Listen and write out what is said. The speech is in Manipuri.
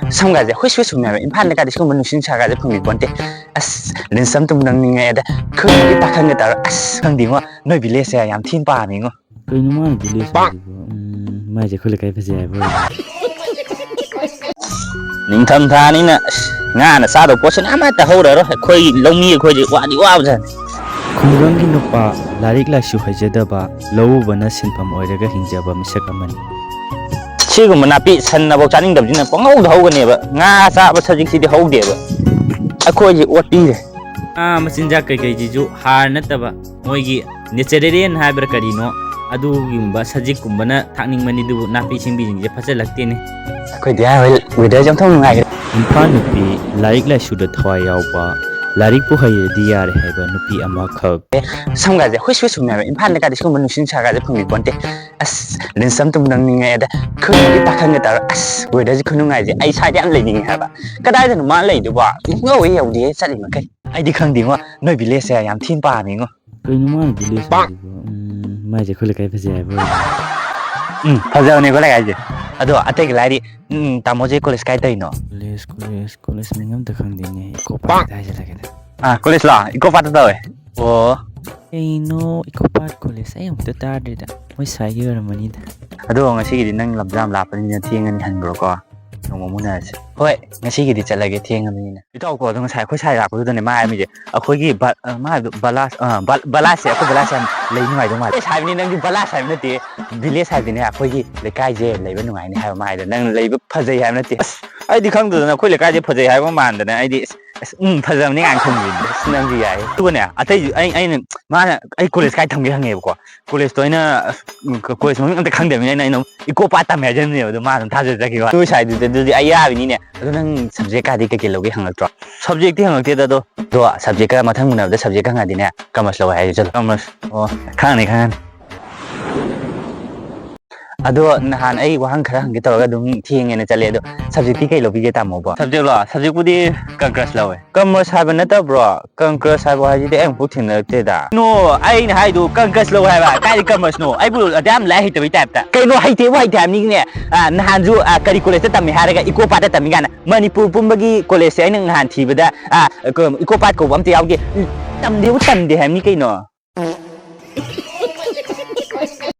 samgaje hoi sumya imphal ka disku manu sin saga je phungi bonte as linsam tum nang ninga eda khungganggi takhang ta as khang dingo noi village ya yam thin pa mi ngo koi no ma village mai je khule kai phase ai bo ning tham tha ni na nga na sa do posin ama ta ho ro khoi longmi khoi je wa di wa jan khungganggi nupa larik la shu hajadaba lawu bana sinpam oiraga hingjaba misak amani sigu manapi san na bok chaning dab jina pangau dhau ga ne ba nga sa ba sajik si di hau de ba akhoi ji oti de machinja kai kai ji ju har nataba moigi naturalian haber karino adu gimba sajik kumbana thakning mani du napi singbi jing je phase lakte ne akhoi dia weather jam thong ngai imphal nupi larik la shu da thwai yaw pa larik pu hai di yare haiba nupi ama khak samgaje hoi sumya imphal ka disku manu sin saga je phungi bonte as linsam tum nang ninga eda khungganggi takhang ta as weather ji khunu ngai je ai sa jam lai ning ha ba kadai da ma lai du ba ngo we yaw di sat ni ma kai ai di khang ding wa noi village ya yam thin pa mi ngo koi no ma village mai je khule kai phase ai bo phajau ne ko lai je ado atai lai di tamoje college kai tai no college mingam ta khang ding ne ko pa dai je lagena college la iko pat ta we o ei no iko part college ai am ta tar de da moi sai year mani da ado ngasi gi nang labjam la pani na thiengan han bro ko nong mu na se hoi ngasi gi di chalage thiengan ni na itaw ko dong sai khoi sai ra ko do ne ma mi je akhoi gi ma balas se akhoi balas lei ni mai do ma sai ni nang gi balas sai na ti village sai ni akhoi gi le kai je lei ba nungai ni ha ma ai da nang lei ba phajai ha na ti ai di khang do na khoi le kai je phajai ha ba man da na ai di phajam ni ngang khum gi nang gi ai tu ne atai ai ma ai college kai tham gi hange ba ko college to ina college mo am ta khang de mi na ino iko pa ta me jen ne do ma tha je ja gi ba tu sai du ai ya bi ni ne ado nang subject ka di ke lo gi hang tro subject ti hang te da do subject ka mathang mun da subject ka nga di ne commerce lo ai je commerce o khang ni khang ado nahan ai wahang khara hangi tawga dum thienge na chale ado subject ti kai lo bi ge tamo ba subject budi kangkrus lawe commerce ha ba na ta bro kangkrus ha ba ji de ang pu thin na te da no ai na hai du kangkrus lo ha ba kai commerce no ai bu adam la hi te bi type ta kai no hai te wa hai tam ni ne nahan ju kari college ta tammi haraga iko pa ta tammi gana manipur pumbagi college ai nang han thi bada iko pa ko bam te yaw ge tam de ham ni kai no